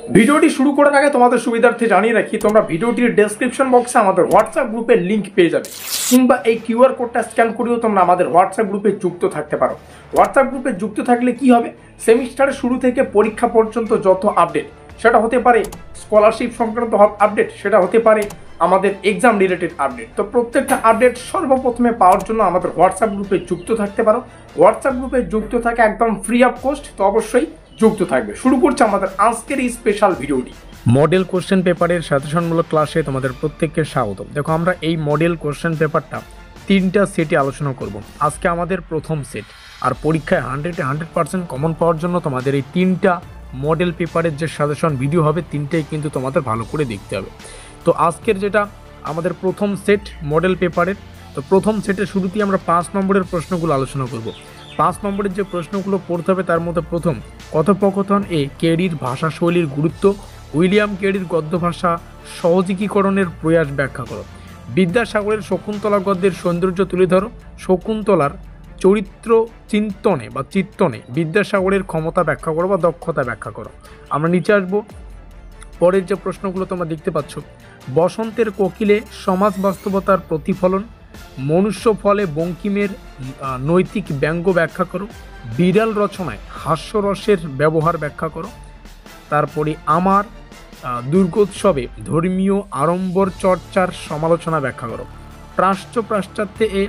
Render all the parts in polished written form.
ভিডিওটি শুরু করার আগে তোমাদের সুবিধার্থে জানিয়ে রাখি, তোমরা ভিডিওটির ডেসক্রিপশন বক্সে আমাদের হোয়াটসঅ্যাপ গ্রুপের লিঙ্ক পেয়ে যাবে, কিংবা এই কিউআর কোডটা স্ক্যান করেও তোমরা আমাদের হোয়াটসঅ্যাপ গ্রুপে যুক্ত থাকতে পারো। হোয়াটসঅ্যাপ গ্রুপে যুক্ত থাকলে কি হবে, সেমিস্টারের শুরু থেকে পরীক্ষা পর্যন্ত যত আপডেট, সেটা হতে পারে স্কলারশিপ সংক্রান্ত আপডেট, সেটা হতে পারে আমাদের এক্সাম রিলেটেড আপডেট। তো প্রত্যেকটা আপডেট সর্বপ্রথমে পাওয়ার জন্য আমাদের হোয়াটসঅ্যাপ গ্রুপে যুক্ত থাকতে পারো। হোয়াটসঅ্যাপ গ্রুপে যুক্ত থাকে একদম ফ্রি অফ কস্ট, তো অবশ্যই যুক্ত থাকবে। শুরু করছে আমাদের আজকের এই স্পেশাল ভিডিওটি। মডেল কোশ্চেন পেপারের সাজেশনমূলক ক্লাসে তোমাদের প্রত্যেককে স্বাগত। দেখো, আমরা এই মডেল কোশ্চেন পেপারটা 3টা সেটে আলোচনা করব। আজকে আমাদের প্রথম সেট, আর পরীক্ষায় 100% কমন পাওয়ার জন্য তোমাদের এই 3টা মডেল পেপারের যে সাজেশন ভিডিও হবে, 3টাই কিন্তু তোমাদের ভালো করে দেখতে হবে। তো আজকের যেটা আমাদের প্রথম সেট মডেল পেপারের, তো প্রথম সেটের শুরুতেই আমরা 5 নম্বরের প্রশ্নগুলো আলোচনা করব। 5 নম্বরের যে প্রশ্নগুলো পড়তে হবে তার মধ্যে প্রথম, কথোপকথন এ কেরির ভাষাশৈলীর গুরুত্ব, উইলিয়াম কেরির গদ্য ভাষা সহজীকরণের প্রয়াস ব্যাখ্যা করো। বিদ্যাসাগরের শকুন্তলা গদ্যের সৌন্দর্য তুলে ধরো। শকুন্তলার চরিত্র চিন্তনে বিদ্যাসাগরের ক্ষমতা ব্যাখ্যা করো বা দক্ষতা ব্যাখ্যা করো। আমরা নিচে আসবো, পরের যে প্রশ্নগুলো তোমরা দেখতে পাচ্ছ, বসন্তের কোকিলে সমাজ বাস্তবতার প্রতিফলন, মনুষ্য ফলে বঙ্কিমের নৈতিক ব্যঙ্গ ব্যাখ্যা করো। বিড়াল রচনায় হাস্যরসের ব্যবহার ব্যাখ্যা করো। তারপরে আমার দুর্গোৎসবে ধর্মীয় আড়ম্বর চর্চার সমালোচনা ব্যাখ্যা করো। পাশ্চাত্যে এ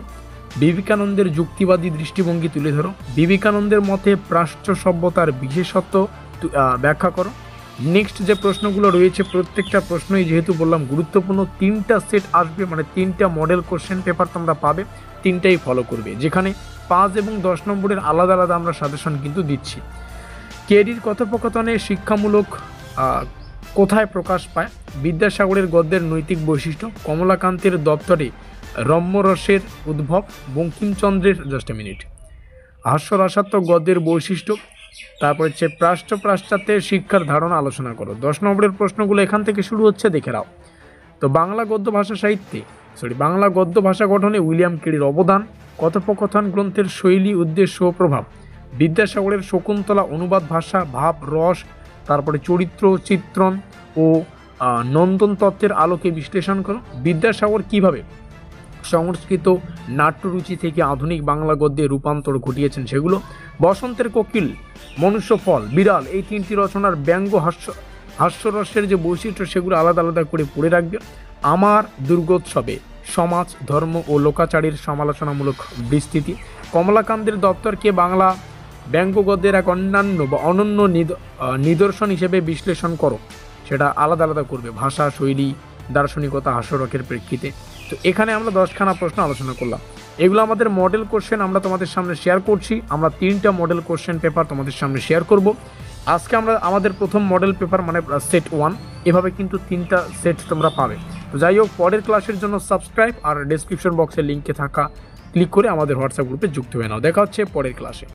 বিবেকানন্দের যুক্তিবাদী দৃষ্টিভঙ্গি তুলে ধরো। বিবেকানন্দের মতে প্রাচ্য সভ্যতার বিশেষত্ব ব্যাখ্যা করো। নেক্সট যে প্রশ্নগুলো রয়েছে, প্রত্যেকটা প্রশ্নই যেহেতু বললাম গুরুত্বপূর্ণ, 3টা সেট আসবে, মানে 3টা মডেল কোশ্চেন পেপার তোমরা পাবে, 3টাই ফলো করবে, যেখানে 5 এবং 10 নম্বরের আলাদা আলাদা আমরা সাজেশন কিন্তু দিচ্ছি। কেরির কথোপকথনে শিক্ষামূলক কোথায় প্রকাশ পায়? বিদ্যাসাগরের গদ্যের নৈতিক বৈশিষ্ট্য, কমলাকান্তের দপ্তরে রম্যরসের উদ্ভব, বঙ্কিমচন্দ্রের হাস্যরসাত্মক গদ্যের বৈশিষ্ট্য। তারপর হচ্ছে পাশ্চাত্যের শিক্ষার ধারণা আলোচনা করো। 10 নম্বরের প্রশ্নগুলো এখান থেকে শুরু হচ্ছে, দেখে নাও। তো বাংলা গদ্য ভাষা গঠনে উইলিয়াম কেরির অবদান, কথোপকথন গ্রন্থের শৈলী, উদ্দেশ্য ও প্রভাব, বিদ্যাসাগরের শকুন্তলা অনুবাদ ভাষা, ভাব, রস, তারপরে চরিত্র চিত্রণ ও নন্দন তত্ত্বের আলোকে বিশ্লেষণ করো। বিদ্যাসাগর কিভাবে সংস্কৃত নাট্যরুচি থেকে আধুনিক বাংলা গদ্যে রূপান্তর ঘটিয়েছেন সেগুলো। বসন্তের কোকিল, মনুষ্য ফল, বিড়াল, এই 3টি রচনার ব্যঙ্গ হাস্যরসের যে বৈশিষ্ট্য সেগুলো আলাদা আলাদা করে পড়ে রাখবে। আমার দুর্গোৎসবে সমাজ, ধর্ম ও লোকাচারের সমালোচনামূলক বিস্তৃতি। কমলাকান্তের দপ্তরকে বাংলা ব্যঙ্গ গদ্যের এক অনন্য নিদর্শন হিসেবে বিশ্লেষণ করো, সেটা আলাদা আলাদা করবে, ভাষা, শৈলী, দার্শনিকতা, হাস্যরসের প্রেক্ষিতে। তো এখানে আমরা 10খানা প্রশ্ন আলোচনা করলাম। এগুলো আমাদের মডেল কোশ্চেন, আমরা তোমাদের সামনে শেয়ার করছি। আমরা 3টা মডেল কোশ্চেন পেপার তোমাদের সামনে শেয়ার করব। আজকে আমরা আমাদের প্রথম মডেল পেপার মানে সেট 1, এভাবে কিন্তু 3টা সেট তোমরা পাবে। তো যাই হোক, পরের ক্লাসের জন্য সাবস্ক্রাইব আর ডেসক্রিপশন বক্সের লিঙ্কে থাকা ক্লিক করে আমাদের হোয়াটসঅ্যাপ গ্রুপে যুক্ত হয়ে নাও। দেখা হচ্ছে পরের ক্লাসে।